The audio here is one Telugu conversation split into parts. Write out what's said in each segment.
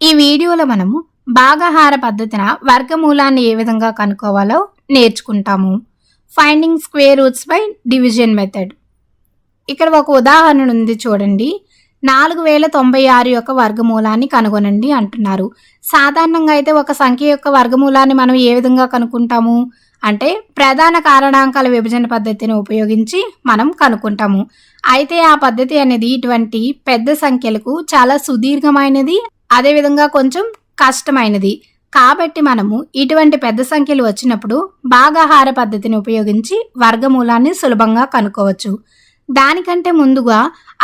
ఈ వీడియోలో మనము భాగాహార పద్ధతిన వర్గమూలాన్ని ఏ విధంగా కనుక్కోవాలో నేర్చుకుంటాము. Finding square roots by division method. ఇక్కడ ఒక ఉదాహరణ ఉంది చూడండి. 4096 యొక్క వర్గమూలాన్ని కనుగొనండి అంటున్నారు. సాధారణంగా అయితే ఒక సంఖ్య యొక్క వర్గమూలాన్ని మనం ఏ విధంగా కనుక్కుంటాము అంటే ప్రధాన కారణాంకాల విభజన పద్ధతిని ఉపయోగించి మనం కనుక్కుంటాము. అయితే ఆ పద్ధతి అనేది ఇటువంటి పెద్ద సంఖ్యలకు చాలా సుదీర్ఘమైనది, అదేవిధంగా కొంచెం కష్టమైనది. కాబట్టి మనము ఇటువంటి పెద్ద సంఖ్యలు వచ్చినప్పుడు భాగాహార పద్ధతిని ఉపయోగించి వర్గమూలాన్ని సులభంగా కనుక్కోవచ్చు. దానికంటే ముందుగా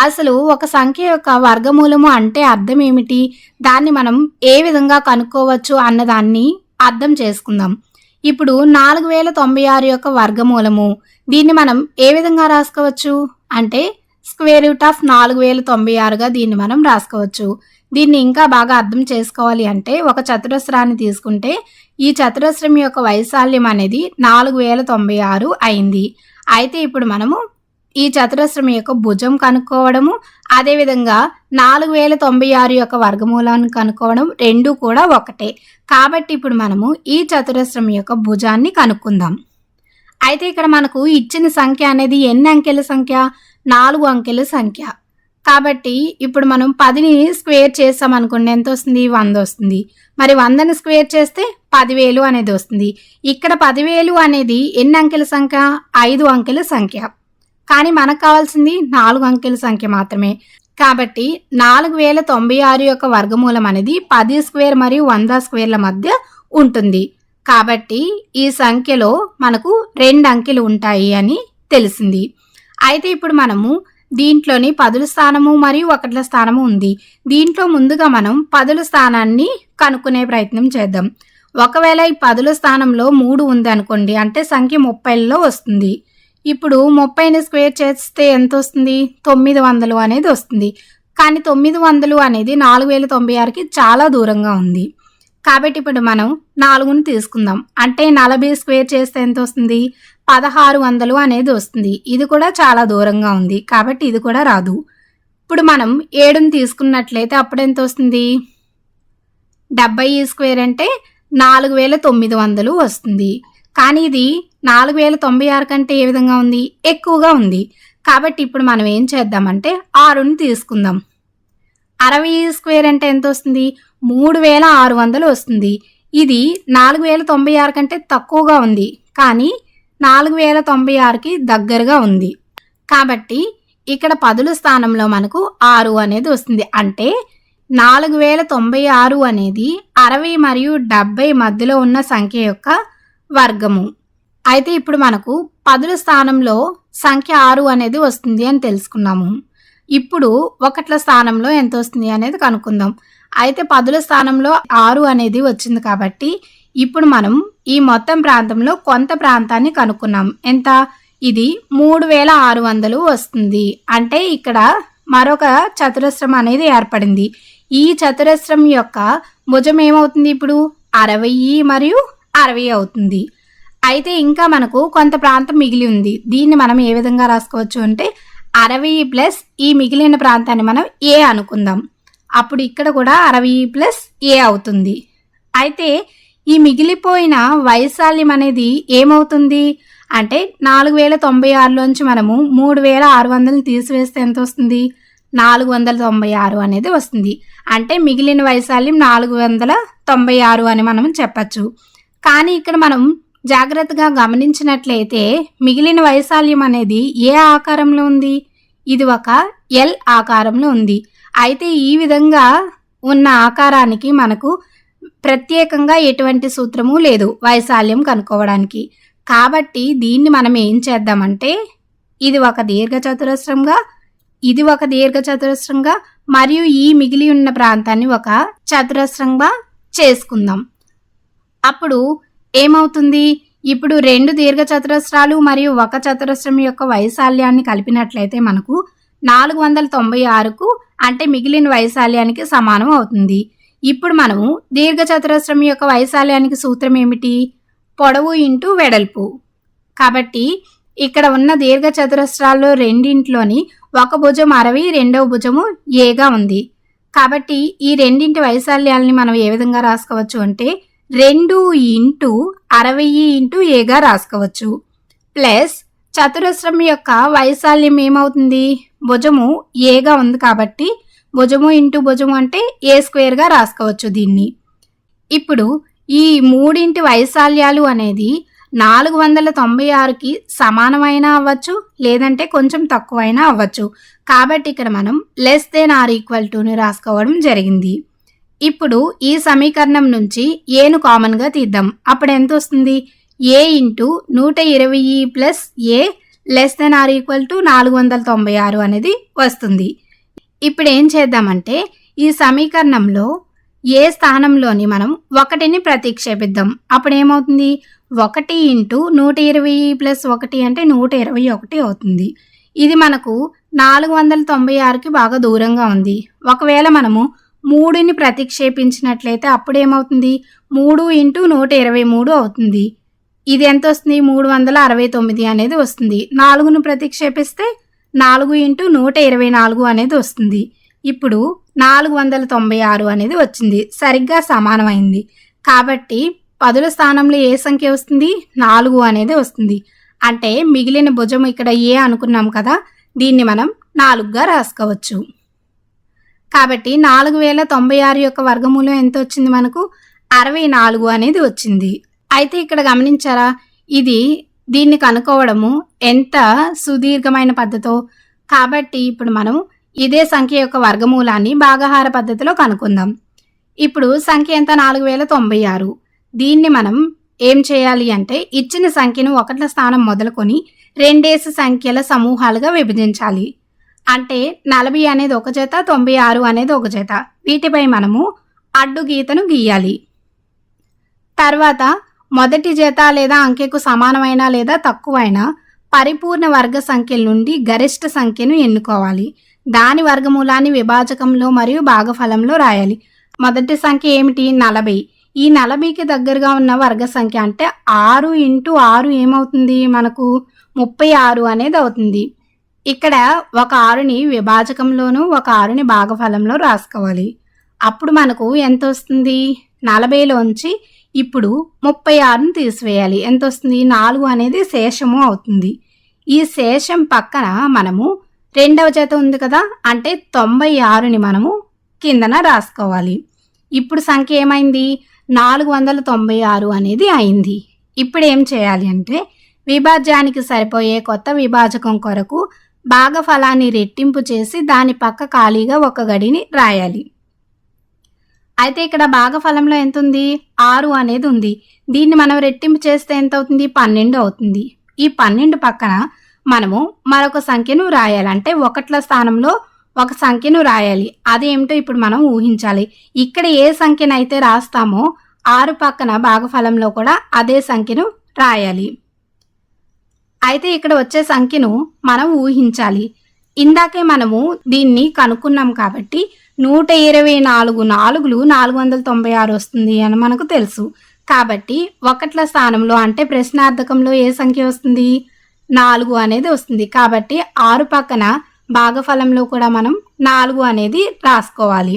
అసలు ఒక సంఖ్య యొక్క వర్గమూలము అంటే అర్థం ఏమిటి, దాన్ని మనం ఏ విధంగా కనుక్కోవచ్చు అన్నదాన్ని అర్థం చేసుకుందాం. ఇప్పుడు 4096 యొక్క వర్గమూలము, దీన్ని మనం ఏ విధంగా రాసుకోవచ్చు అంటే స్క్వేర్ రూట్ ఆఫ్ 4096గా దీన్ని మనం రాసుకోవచ్చు. దీన్ని ఇంకా బాగా అర్థం చేసుకోవాలి అంటే ఒక చతురస్రాన్ని తీసుకుంటే ఈ చతురస్రం యొక్క వైశాల్యం అనేది 4096 అయింది. అయితే ఇప్పుడు మనము ఈ చతురస్రం యొక్క భుజం కనుక్కోవడము, అదేవిధంగా 4096 యొక్క వర్గమూలాన్ని కనుక్కోవడం రెండు కూడా ఒకటే. కాబట్టి ఇప్పుడు మనము ఈ చతురస్రం యొక్క భుజాన్ని కనుక్కుందాం. అయితే ఇక్కడ మనకు ఇచ్చిన సంఖ్య అనేది ఎన్ని అంకెల సంఖ్య? 4 అంకెల సంఖ్య. కాబట్టి ఇప్పుడు మనం 10ని స్క్వేర్ చేస్తామనుకోండి, ఎంత వస్తుంది? 100 వస్తుంది. మరి 100ని స్క్వేర్ చేస్తే 10,000 అనేది వస్తుంది. ఇక్కడ 10,000 అనేది ఎన్ని అంకెల సంఖ్య? 5 అంకెల సంఖ్య. కానీ మనకు కావాల్సింది 4 అంకెల సంఖ్య మాత్రమే. కాబట్టి 4096 యొక్క వర్గమూలం అనేది 10 స్క్వేర్ మరియు 100 స్క్వేర్ల మధ్య ఉంటుంది. కాబట్టి ఈ సంఖ్యలో మనకు 2 అంకెలు ఉంటాయి అని తెలిసింది. అయితే ఇప్పుడు మనము దీంట్లోని పదుల స్థానము మరియు ఒకట్ల స్థానము ఉంది. దీంట్లో ముందుగా మనం పదుల స్థానాన్ని కనుక్కునే ప్రయత్నం చేద్దాం. ఒకవేళ ఈ పదుల స్థానంలో 3 ఉంది అనుకోండి, అంటే సంఖ్య 30ల్లో వస్తుంది. ఇప్పుడు 30ని స్క్వేర్ చేస్తే ఎంత వస్తుంది? 900 అనేది వస్తుంది. కానీ 900 అనేది 4096కి చాలా దూరంగా ఉంది. కాబట్టి ఇప్పుడు మనం 4ని తీసుకుందాం. అంటే 40 స్క్వేర్ చేస్తే ఎంత వస్తుంది? 1600 అనేది వస్తుంది. ఇది కూడా చాలా దూరంగా ఉంది, కాబట్టి ఇది కూడా రాదు. ఇప్పుడు మనం 7ని తీసుకున్నట్లయితే అప్పుడు ఎంత వస్తుంది? 70 స్క్వేర్ అంటే 4900 వస్తుంది. కానీ ఇది 4096 కంటే ఏ విధంగా ఉంది? ఎక్కువగా ఉంది. కాబట్టి ఇప్పుడు మనం ఏం చేద్దామంటే 6ని తీసుకుందాం. 60 స్క్వేర్ అంటే ఎంత వస్తుంది? 3600 వస్తుంది. ఇది 4096 కంటే తక్కువగా ఉంది, కానీ 4096కి దగ్గరగా ఉంది. కాబట్టి ఇక్కడ పదుల స్థానంలో మనకు 6 అనేది వస్తుంది. అంటే 4096 అనేది 60 మరియు 70 మధ్యలో ఉన్న సంఖ్య యొక్క వర్గము. అయితే ఇప్పుడు మనకు పదుల స్థానంలో సంఖ్య 6 అనేది వస్తుంది అని తెలుసుకున్నాము. ఇప్పుడు ఒకట్ల స్థానంలో ఎంత వస్తుంది అనేది కనుక్కుందాం. అయితే పదుల స్థానంలో 6 అనేది వచ్చింది కాబట్టి ఇప్పుడు మనం ఈ మొత్తం ప్రాంతంలో కొంత ప్రాంతాన్ని కనుక్కున్నాం. ఎంత? ఇది 3600 వస్తుంది. అంటే ఇక్కడ మరొక చతురస్రం అనేది ఏర్పడింది. ఈ చతురస్రం యొక్క భుజం ఏమవుతుంది? ఇప్పుడు 60 మరియు 60 అవుతుంది. అయితే ఇంకా మనకు కొంత ప్రాంతం మిగిలి ఉంది. దీన్ని మనం ఏ విధంగా రాసుకోవచ్చు అంటే 60 ప్లస్ ఈ మిగిలిన ప్రాంతాన్ని మనం ఏ అనుకుందాం. అప్పుడు ఇక్కడ కూడా 60 ప్లస్ ఏ అవుతుంది. అయితే ఈ మిగిలిపోయిన వైశాల్యం అనేది ఏమవుతుంది అంటే 4096లోంచి మనము 3600 తీసివేస్తే ఎంత వస్తుంది? 496 అనేది వస్తుంది. అంటే మిగిలిన వైశాల్యం 496 అని మనం చెప్పచ్చు. కానీ ఇక్కడ మనం జాగ్రత్తగా గమనించినట్లయితే మిగిలిన వైశాల్యం అనేది ఏ ఆకారంలో ఉంది? ఇది ఒక ఎల్ ఆకారంలో ఉంది. అయితే ఈ విధంగా ఉన్న ఆకారానికి మనకు ప్రత్యేకంగా ఎటువంటి సూత్రము లేదు వైశాల్యం కనుక్కోవడానికి. కాబట్టి దీన్ని మనం ఏం చేద్దామంటే ఇది ఒక దీర్ఘచతురస్రంగా, ఇది ఒక దీర్ఘచతురస్రంగా మరియు ఈ మిగిలి ఉన్న ప్రాంతాన్ని ఒక చతురస్రంగా చేసుకుందాం. అప్పుడు ఏమవుతుంది? ఇప్పుడు 2 దీర్ఘచతురస్రాలు మరియు ఒక చతురస్రం యొక్క వైశాల్యాన్ని కలిపినట్లయితే మనకు 496కు అంటే మిగిలిన వైశాల్యానికి సమానం అవుతుంది. ఇప్పుడు మనము దీర్ఘచతురస్రం యొక్క వైశాల్యానికి సూత్రం ఏమిటి? పొడవు ఇంటూ వెడల్పు. కాబట్టి ఇక్కడ ఉన్న దీర్ఘచతురస్రాల్లో రెండింట్లోని ఒక భుజం 60, రెండవ భుజము ఏగా ఉంది. కాబట్టి ఈ రెండింటి వైశాల్యాలని మనం ఏ విధంగా రాసుకోవచ్చు అంటే 2 ఇంటూ 60 ఇంటూ ఏగా రాసుకోవచ్చు. ప్లస్ చతురస్రం యొక్క వైశాల్యం ఏమవుతుంది, భుజము ఏగా ఉంది కాబట్టి భుజము ఇంటూ భుజము అంటే ఏ స్క్వేర్గా రాసుకోవచ్చు దీన్ని. ఇప్పుడు ఈ మూడింటి వైశాల్యాలు అనేది 496కి సమానమైనా అవ్వచ్చు, లేదంటే కొంచెం తక్కువైనా అవ్వచ్చు. కాబట్టి ఇక్కడ మనం లెస్ దెన్ ఆర్ ఈక్వల్ టుని రాసుకోవడం జరిగింది. ఇప్పుడు ఈ సమీకరణం నుంచి ఏను కామన్గా తీద్దాం. అప్పుడు ఎంత వస్తుంది, a into 120 plus a less than or equal to 496 అనేది వస్తుంది. ఇప్పుడు ఏం చేద్దామంటే ఈ సమీకరణంలో ఏ స్థానంలోని మనం 1ని ప్రతిక్షేపిద్దాం. అప్పుడు ఏమవుతుంది, 1 ఇంటూ 120 ప్లస్ 1 అంటే 121 అవుతుంది. ఇది మనకు 496కి బాగా దూరంగా ఉంది. ఒకవేళ మనము 3ని ప్రతిక్షేపించినట్లయితే అప్పుడు ఏమవుతుంది, 3 ఇంటూ 123 అవుతుంది. ఇది ఎంత వస్తుంది, 369 అనేది వస్తుంది. 4ను ప్రతిక్షేపిస్తే 4 ఇంటూ 124 అనేది వస్తుంది. ఇప్పుడు 496 అనేది వచ్చింది, సరిగ్గా సమానమైంది. కాబట్టి పదుల స్థానంలో ఏ సంఖ్య వస్తుంది, 4 అనేది వస్తుంది. అంటే మిగిలిన భుజం ఇక్కడ ఏ అనుకున్నాం కదా, దీన్ని మనం 4గా రాసుకోవచ్చు. కాబట్టి 4096 యొక్క వర్గమూలం ఎంత వచ్చింది, మనకు 64 అనేది వచ్చింది. అయితే ఇక్కడ గమనించారా, దీన్ని కనుక్కోవడము ఎంత సుదీర్ఘమైన పద్ధతో. కాబట్టి ఇప్పుడు మనం ఇదే సంఖ్య యొక్క వర్గమూలాన్ని భాగహార పద్ధతిలో కనుక్కుందాం. ఇప్పుడు సంఖ్య ఎంత, 4096. దీన్ని మనం ఏం చేయాలి అంటే ఇచ్చిన సంఖ్యను 1ల స్థానం మొదలుకొని రెండేసి సంఖ్యల సమూహాలుగా విభజించాలి. అంటే 40 అనేది ఒక జత, 96 అనేది ఒక జత. వీటిపై మనము అడ్డు గీతను గీయాలి. తర్వాత మొదటి జత లేదా అంకెకు సమానమైన లేదా తక్కువైన పరిపూర్ణ వర్గ సంఖ్యల నుండి గరిష్ట సంఖ్యను ఎన్నుకోవాలి. దాని వర్గమూలాన్ని విభాజకంలో మరియు భాగఫలంలో రాయాలి. మొదటి సంఖ్య ఏమిటి, 40. ఈ 40కి దగ్గరగా ఉన్న వర్గ సంఖ్య అంటే 6 ఇంటూ 6 ఏమవుతుంది, మనకు 36 అనేది అవుతుంది. ఇక్కడ ఒక 6ని విభాజకంలోను ఒక 6ని భాగఫలంలో రాసుకోవాలి. అప్పుడు మనకు ఎంత వస్తుంది, 40లోంచి ఇప్పుడు 36ను తీసివేయాలి. ఎంత వస్తుంది, 4 అనేది శేషము అవుతుంది. ఈ శేషం పక్కన మనము రెండవ జత ఉంది కదా, అంటే 96ని మనము కిందన రాసుకోవాలి. ఇప్పుడు సంఖ్య ఏమైంది, 496 అనేది అయింది. ఇప్పుడు ఏం చేయాలి అంటే విభాజ్యానికి సరిపోయే కొత్త విభాజకం కొరకు భాగఫలాన్ని రెట్టింపు చేసి దాని పక్క ఖాళీగా ఒక గడిని రాయాలి. అయితే ఇక్కడ భాగఫలంలో ఎంత ఉంది, 6 అనేది ఉంది. దీన్ని మనం రెట్టింపు చేస్తే ఎంత అవుతుంది, 12 అవుతుంది. ఈ 12 పక్కన మనము మరొక సంఖ్యను రాయాలి. అంటే 1ల స్థానంలో ఒక సంఖ్యను రాయాలి. అదేమిటో ఇప్పుడు మనం ఊహించాలి. ఇక్కడ ఏ సంఖ్యనైతే రాస్తామో 6 పక్కన భాగఫలంలో కూడా అదే సంఖ్యను రాయాలి. అయితే ఇక్కడ వచ్చే సంఖ్యను మనం ఊహించాలి. ఇందాకే మనము దీన్ని కనుక్కున్నాం కాబట్టి 124 4లు 496 వస్తుంది అని మనకు తెలుసు. కాబట్టి 1ల స్థానంలో అంటే ప్రశ్నార్థకంలో ఏ సంఖ్య వస్తుంది, 4 అనేది వస్తుంది. కాబట్టి 6 పక్కన భాగఫలంలో కూడా మనం 4 అనేది రాసుకోవాలి.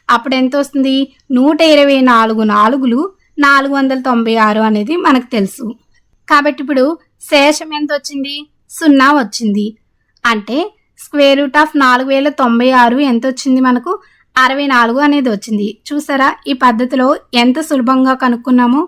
అప్పుడు ఎంత వస్తుంది, 124 4లు 496 అనేది మనకు తెలుసు. కాబట్టి ఇప్పుడు శేషం ఎంత వచ్చింది, 0 వచ్చింది. అంటే స్క్వేర్ రూట్ ఆఫ్ 4096 ఎంత వచ్చింది, మనకు 64 అనేది వచ్చింది. చూసారా, ఈ పద్ధతిలో ఎంత సులభంగా కనుక్కున్నామో.